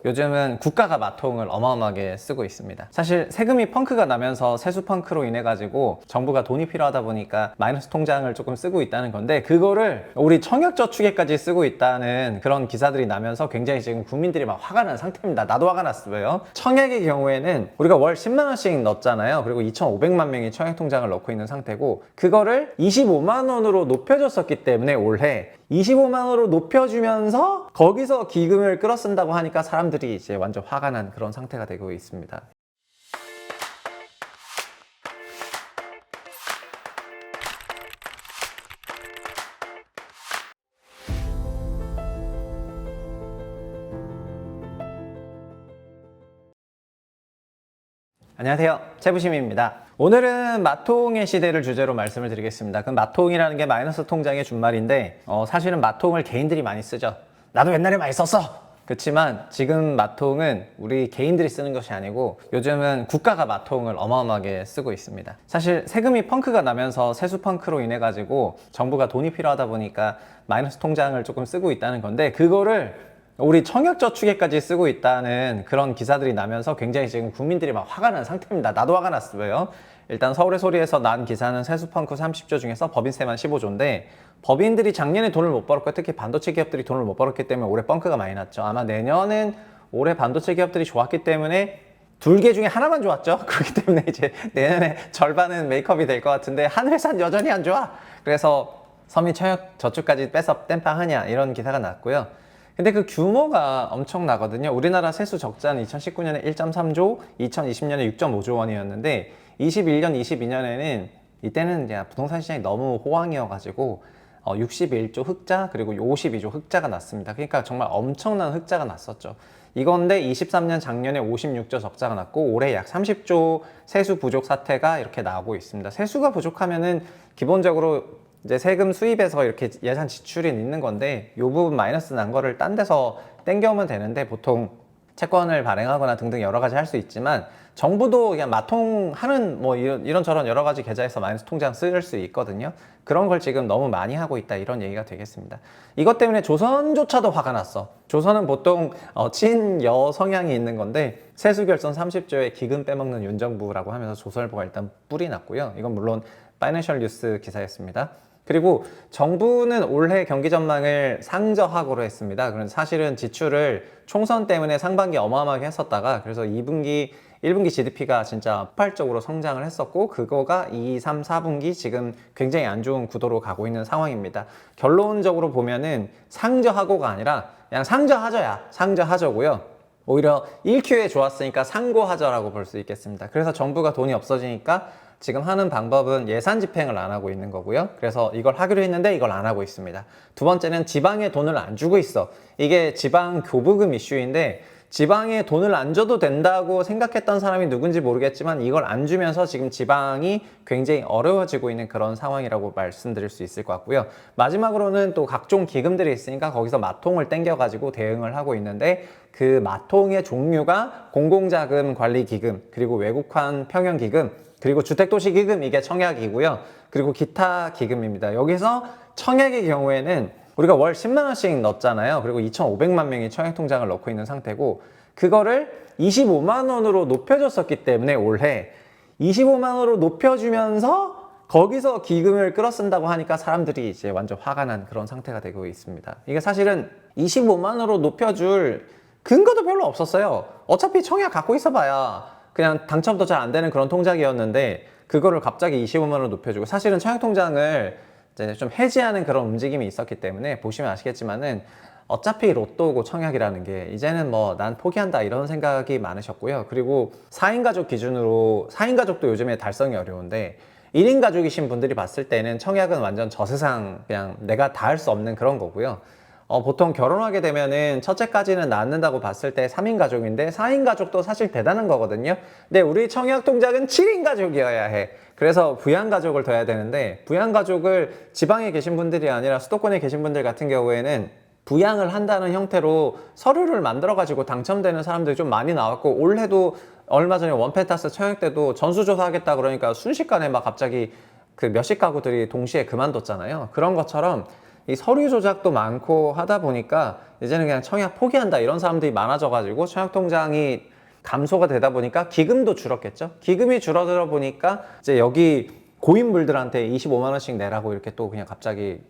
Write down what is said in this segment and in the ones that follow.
요즘은 국가가 마통을 어마어마하게 쓰고 있습니다. 사실 세금이 펑크가 나면서 세수 펑크로 인해 가지고 정부가 돈이 필요하다 보니까 마이너스 통장을 조금 쓰고 있다는 건데, 그거를 우리 청약저축에까지 쓰고 있다는 그런 기사들이 나면서 굉장히 지금 국민들이 막 화가 난 상태입니다. 나도 화가 났어요. 청약의 경우에는 우리가 월 10만 원씩 넣었잖아요. 그리고 2,500만 명이 청약통장을 넣고 있는 상태고, 그거를 25만 원으로 높여줬었기 때문에 올해 25만 원으로 높여주면서 거기서 기금을 끌어 쓴다고 하니까 사람들이 이제 완전 화가 난 그런 상태가 되고 있습니다. 안녕하세요, 최부심입니다. 오늘은 마통의 시대를 주제로 말씀을 드리겠습니다. 그 마통이라는 게 마이너스 통장의 준말인데, 사실은 마통을 개인들이 많이 쓰죠. 나도 옛날에 많이 썼어! 그렇지만 지금 마통은 우리 개인들이 쓰는 것이 아니고 요즘은 국가가 마통을 어마어마하게 쓰고 있습니다. 사실 세금이 펑크가 나면서 세수 펑크로 인해 가지고 정부가 돈이 필요하다 보니까 마이너스 통장을 조금 쓰고 있다는 건데, 그거를 우리 청약저축에까지 쓰고 있다는 그런 기사들이 나면서 굉장히 지금 국민들이 막 화가 난 상태입니다. 나도 화가 났어요. 일단 서울의 소리에서 난 기사는 세수펑크 30조 중에서 법인세만 15조인데, 법인들이 작년에 돈을 못 벌었고 특히 반도체 기업들이 돈을 못 벌었기 때문에 올해 펑크가 많이 났죠. 아마 내년은 올해 반도체 기업들이 좋았기 때문에 2개 중에 하나만 좋았죠. 그렇기 때문에 이제 내년에 절반은 메이크업이 될 것 같은데, 한 회사는 여전히 안 좋아. 그래서 서민 청약저축까지 빼서 땜빵하냐, 이런 기사가 났고요. 근데 그 규모가 엄청나거든요. 우리나라 세수 적자는 2019년에 1.3조, 2020년에 6.5조 원이었는데 21년, 22년에는 이때는 이제 부동산 시장이 너무 호황이어가지고 61조 흑자, 그리고 52조 흑자가 났습니다. 그러니까 정말 엄청난 흑자가 났었죠. 이건데 23년 작년에 56조 적자가 났고 올해 약 30조 세수 부족 사태가 이렇게 나오고 있습니다. 세수가 부족하면은 기본적으로 이제 세금 수입에서 이렇게 예산 지출이 있는 건데, 이 부분 마이너스 난 거를 딴 데서 땡겨오면 되는데, 보통 채권을 발행하거나 등등 여러 가지 할 수 있지만 정부도 그냥 마통하는 뭐 이런저런 여러 가지 계좌에서 마이너스 통장 쓸 수 있거든요. 그런 걸 지금 너무 많이 하고 있다, 이런 얘기가 되겠습니다. 이것 때문에 조선조차도 화가 났어. 조선은 보통 친여 성향이 있는 건데 세수결손 30조에 기금 빼먹는 윤정부라고 하면서 조선일보가 일단 뿔이 났고요. 이건 물론 파이낸셜 뉴스 기사였습니다. 그리고 정부는 올해 경기 전망을 상저하고로 했습니다. 그래서 사실은 지출을 총선 때문에 상반기 어마어마하게 했었다가, 그래서 2분기, 1분기 GDP가 진짜 폭발적으로 성장을 했었고, 그거가 2, 3, 4분기 지금 굉장히 안 좋은 구도로 가고 있는 상황입니다. 결론적으로 보면은 상저하고가 아니라 그냥 상저하저야, 상저하저고요. 오히려 1Q에 좋았으니까 상고하저라고 볼 수 있겠습니다. 그래서 정부가 돈이 없어지니까 지금 하는 방법은 예산 집행을 안 하고 있는 거고요. 그래서 이걸 하기로 했는데 이걸 안 하고 있습니다. 두 번째는 지방에 돈을 안 주고 있어. 이게 지방 교부금 이슈인데, 지방에 돈을 안 줘도 된다고 생각했던 사람이 누군지 모르겠지만 이걸 안 주면서 지금 지방이 굉장히 어려워지고 있는 그런 상황이라고 말씀드릴 수 있을 것 같고요. 마지막으로는 또 각종 기금들이 있으니까 거기서 마통을 땡겨가지고 대응을 하고 있는데, 그 마통의 종류가 공공자금관리기금, 그리고 외국환 평형기금, 그리고 주택도시기금, 이게 청약이고요. 그리고 기타 기금입니다. 여기서 청약의 경우에는 우리가 월 10만 원씩 넣었잖아요. 그리고 2,500만 명이 청약통장을 넣고 있는 상태고, 그거를 25만 원으로 높여줬었기 때문에 올해 25만 원으로 높여주면서 거기서 기금을 끌어 쓴다고 하니까 사람들이 이제 완전 화가 난 그런 상태가 되고 있습니다. 이게 사실은 25만 원으로 높여줄 근거도 별로 없었어요. 어차피 청약 갖고 있어봐야 그냥 당첨도 잘 안 되는 그런 통장이었는데, 그거를 갑자기 25만 원으로 높여주고, 사실은 청약통장을 이제 좀 해지하는 그런 움직임이 있었기 때문에 보시면 아시겠지만은 어차피 로또고 청약이라는 게 이제는 뭐 난 포기한다, 이런 생각이 많으셨고요. 그리고 4인 가족 기준으로, 4인 가족도 요즘에 달성이 어려운데 1인 가족이신 분들이 봤을 때는 청약은 완전 저세상, 그냥 내가 다 할 수 없는 그런 거고요. 보통 결혼하게 되면은 첫째까지는 낳는다고 봤을 때 3인 가족인데 4인 가족도 사실 대단한 거거든요. 근데 우리 청약통장은 7인 가족이어야 해. 그래서 부양가족을 둬야 되는데, 부양가족을 지방에 계신 분들이 아니라 수도권에 계신 분들 같은 경우에는 부양을 한다는 형태로 서류를 만들어 가지고 당첨되는 사람들이 좀 많이 나왔고, 올해도 얼마 전에 원펜타스 청약 때도 전수조사 하겠다 그러니까 순식간에 막 갑자기 그 몇십 가구들이 동시에 그만뒀잖아요. 그런 것처럼 이 서류 조작도 많고 하다 보니까 이제는 그냥 청약 포기한다 이런 사람들이 많아져가지고 청약통장이 감소가 되다 보니까 기금도 줄었겠죠. 기금이 줄어들어 보니까 이제 여기 고인물들한테 25만 원씩 내라고 이렇게 또 그냥 갑자기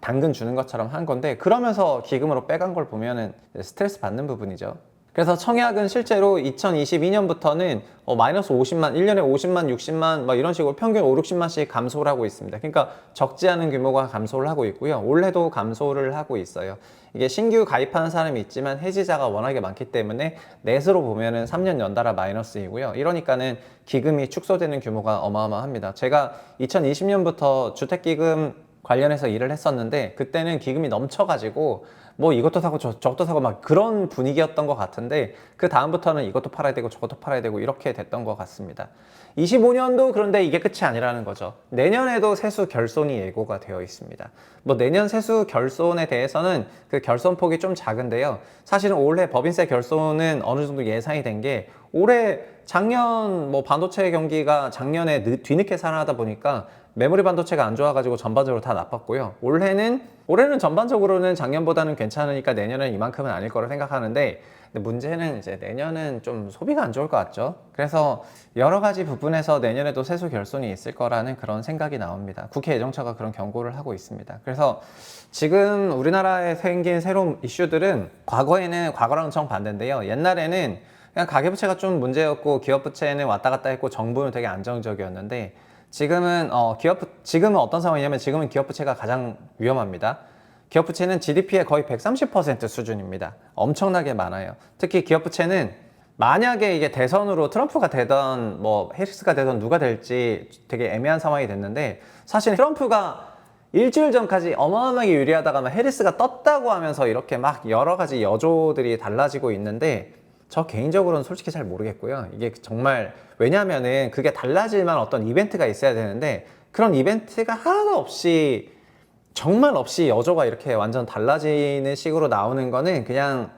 당근 주는 것처럼 한 건데, 그러면서 기금으로 빼간 걸 보면은 스트레스 받는 부분이죠. 그래서 청약은 실제로 2022년부터는 마이너스 50만, 1년에 50만, 60만 막 이런 식으로 평균 5, 60만씩 감소를 하고 있습니다. 그러니까 적지 않은 규모가 감소를 하고 있고요. 올해도 감소를 하고 있어요. 이게 신규 가입하는 사람이 있지만 해지자가 워낙에 많기 때문에 넷으로 보면은 3년 연달아 마이너스이고요. 이러니까는 기금이 축소되는 규모가 어마어마합니다. 제가 2020년부터 주택기금 관련해서 일을 했었는데, 그때는 기금이 넘쳐가지고 뭐 이것도 사고 저것도 사고 막 그런 분위기였던 것 같은데, 그 다음부터는 이것도 팔아야 되고 저것도 팔아야 되고 이렇게 됐던 것 같습니다. 25년도 그런데 이게 끝이 아니라는 거죠. 내년에도 세수 결손이 예고가 되어 있습니다. 뭐 내년 세수 결손에 대해서는 그 결손폭이 좀 작은데요. 사실은 올해 법인세 결손은 어느 정도 예상이 된 게, 올해 작년 뭐 반도체 경기가 작년에 뒤늦게 살아나다 보니까 메모리 반도체가 안 좋아가지고 전반적으로 다 나빴고요. 올해는 전반적으로는 작년보다는 괜찮으니까 내년은 이만큼은 아닐 거라 생각하는데, 근데 문제는 이제 내년은 좀 소비가 안 좋을 것 같죠. 그래서 여러 가지 부분에서 내년에도 세수 결손이 있을 거라는 그런 생각이 나옵니다. 국회 예정처가 그런 경고를 하고 있습니다. 그래서 지금 우리나라에 생긴 새로운 이슈들은 과거랑은 정반대인데요. 옛날에는 그냥 가계부채가 좀 문제였고 기업부채는 왔다 갔다 했고 정부는 되게 안정적이었는데, 지금은 어떤 상황이냐면, 지금은 기업부채가 가장 위험합니다. 기업부채는 GDP의 거의 130% 수준입니다. 엄청나게 많아요. 특히 기업부채는 만약에 이게 대선으로 트럼프가 되던 뭐 해리스가 되던 누가 될지 되게 애매한 상황이 됐는데, 사실 트럼프가 일주일 전까지 어마어마하게 유리하다가 막 해리스가 떴다고 하면서 이렇게 막 여러 가지 여조들이 달라지고 있는데, 저 개인적으로는 솔직히 잘 모르겠고요. 이게 정말, 왜냐면은 그게 달라질 만한 어떤 이벤트가 있어야 되는데, 그런 이벤트가 하나도 없이, 정말 없이 여조가 이렇게 완전 달라지는 식으로 나오는 거는 그냥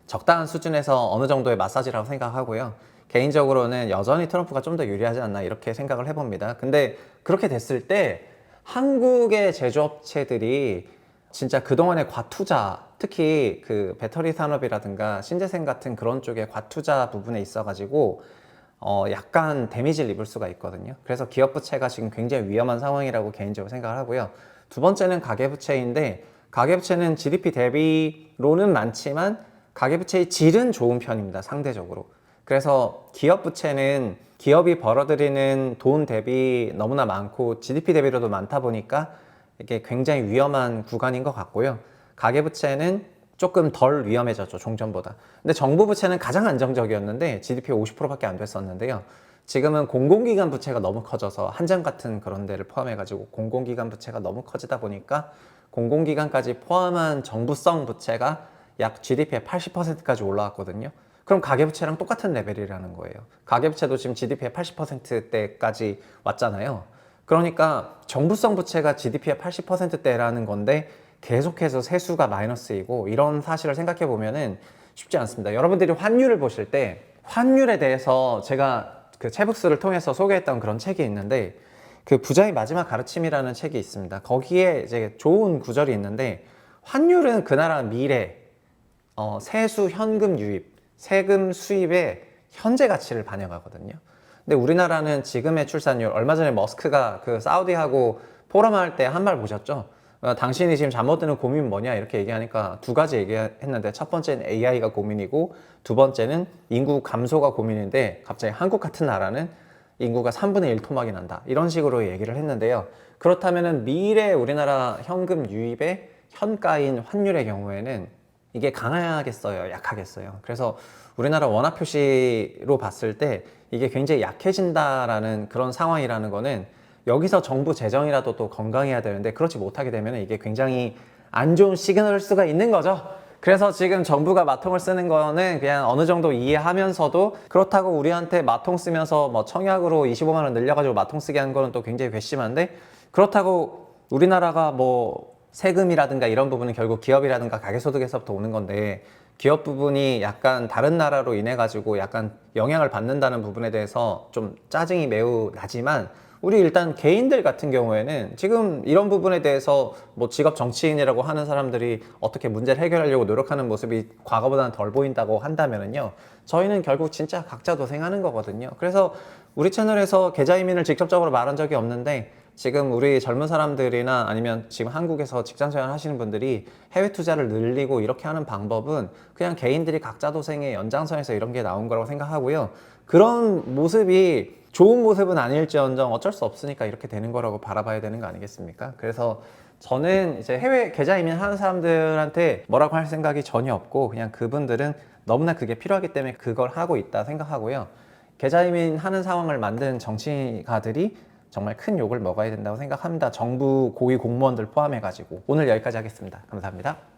적당한 수준에서 어느 정도의 마사지라고 생각하고요. 개인적으로는 여전히 트럼프가 좀 더 유리하지 않나 이렇게 생각을 해봅니다. 근데 그렇게 됐을 때 한국의 제조업체들이 진짜 그동안의 과투자, 특히 그 배터리 산업이라든가 신재생 같은 그런 쪽의 과투자 부분에 있어가지고 약간 데미지를 입을 수가 있거든요. 그래서 기업부채가 지금 굉장히 위험한 상황이라고 개인적으로 생각을 하고요. 두 번째는 가계부채인데, 가계부채는 GDP 대비로는 많지만 가계부채의 질은 좋은 편입니다, 상대적으로. 그래서 기업부채는 기업이 벌어들이는 돈 대비 너무나 많고 GDP 대비로도 많다 보니까 이게 굉장히 위험한 구간인 것 같고요. 가계부채는 조금 덜 위험해졌죠, 종전보다. 근데 정부부채는 가장 안정적이었는데 GDP 50%밖에 안 됐었는데요. 지금은 공공기관 부채가 너무 커져서, 한전 같은 그런 데를 포함해가지고 공공기관 부채가 너무 커지다 보니까 공공기관까지 포함한 정부성 부채가 약 GDP의 80%까지 올라왔거든요. 그럼 가계부채랑 똑같은 레벨이라는 거예요. 가계부채도 지금 GDP의 80%대까지 왔잖아요. 그러니까 정부성 부채가 GDP의 80%대라는 건데 계속해서 세수가 마이너스이고, 이런 사실을 생각해 보면은 쉽지 않습니다. 여러분들이 환율을 보실 때, 환율에 대해서 제가 그 채북스를 통해서 소개했던 그런 책이 있는데, 그 부자의 마지막 가르침이라는 책이 있습니다. 거기에 이제 좋은 구절이 있는데, 환율은 그 나라 미래, 세수, 현금 유입, 세금 수입의 현재 가치를 반영하거든요. 근데 우리나라는 지금의 출산율, 얼마 전에 머스크가 그 사우디하고 포럼할 때 한 말 보셨죠? 당신이 지금 잠 못 드는 고민이 뭐냐 이렇게 얘기하니까 두 가지 얘기했는데, 첫 번째는 AI가 고민이고 두 번째는 인구 감소가 고민인데, 갑자기 한국 같은 나라는 인구가 3분의 1 토막이 난다 이런 식으로 얘기를 했는데요. 그렇다면 미래 우리나라 현금 유입의 현가인 환율의 경우에는 이게 강하겠어요, 약하겠어요? 그래서 우리나라 원화 표시로 봤을 때 이게 굉장히 약해진다라는 그런 상황이라는 거는, 여기서 정부 재정이라도 또 건강해야 되는데 그렇지 못하게 되면 이게 굉장히 안 좋은 시그널일 수가 있는 거죠. 그래서 지금 정부가 마통을 쓰는 거는 그냥 어느 정도 이해하면서도, 그렇다고 우리한테 마통 쓰면서 뭐 청약으로 25만 원 늘려가지고 마통 쓰게 한 거는 또 굉장히 괘씸한데, 그렇다고 우리나라가 뭐 세금이라든가 이런 부분은 결국 기업이라든가 가계소득에서부터 오는 건데, 기업 부분이 약간 다른 나라로 인해 가지고 약간 영향을 받는다는 부분에 대해서 좀 짜증이 매우 나지만, 우리 일단 개인들 같은 경우에는 지금 이런 부분에 대해서 뭐 직업 정치인이라고 하는 사람들이 어떻게 문제를 해결하려고 노력하는 모습이 과거보다는 덜 보인다고 한다면은요, 저희는 결국 진짜 각자 도생하는 거거든요. 그래서 우리 채널에서 계좌 이민을 직접적으로 말한 적이 없는데, 지금 우리 젊은 사람들이나 아니면 지금 한국에서 직장 생활 하시는 분들이 해외 투자를 늘리고 이렇게 하는 방법은 그냥 개인들이 각자 도생의 연장선에서 이런 게 나온 거라고 생각하고요. 그런 모습이 좋은 모습은 아닐지언정 어쩔 수 없으니까 이렇게 되는 거라고 바라봐야 되는 거 아니겠습니까? 그래서 저는 이제 해외 계좌 이민 하는 사람들한테 뭐라고 할 생각이 전혀 없고, 그냥 그분들은 너무나 그게 필요하기 때문에 그걸 하고 있다 생각하고요. 계좌 이민 하는 상황을 만든 정치가들이 정말 큰 욕을 먹어야 된다고 생각합니다. 정부 고위 공무원들 포함해가지고. 오늘 여기까지 하겠습니다. 감사합니다.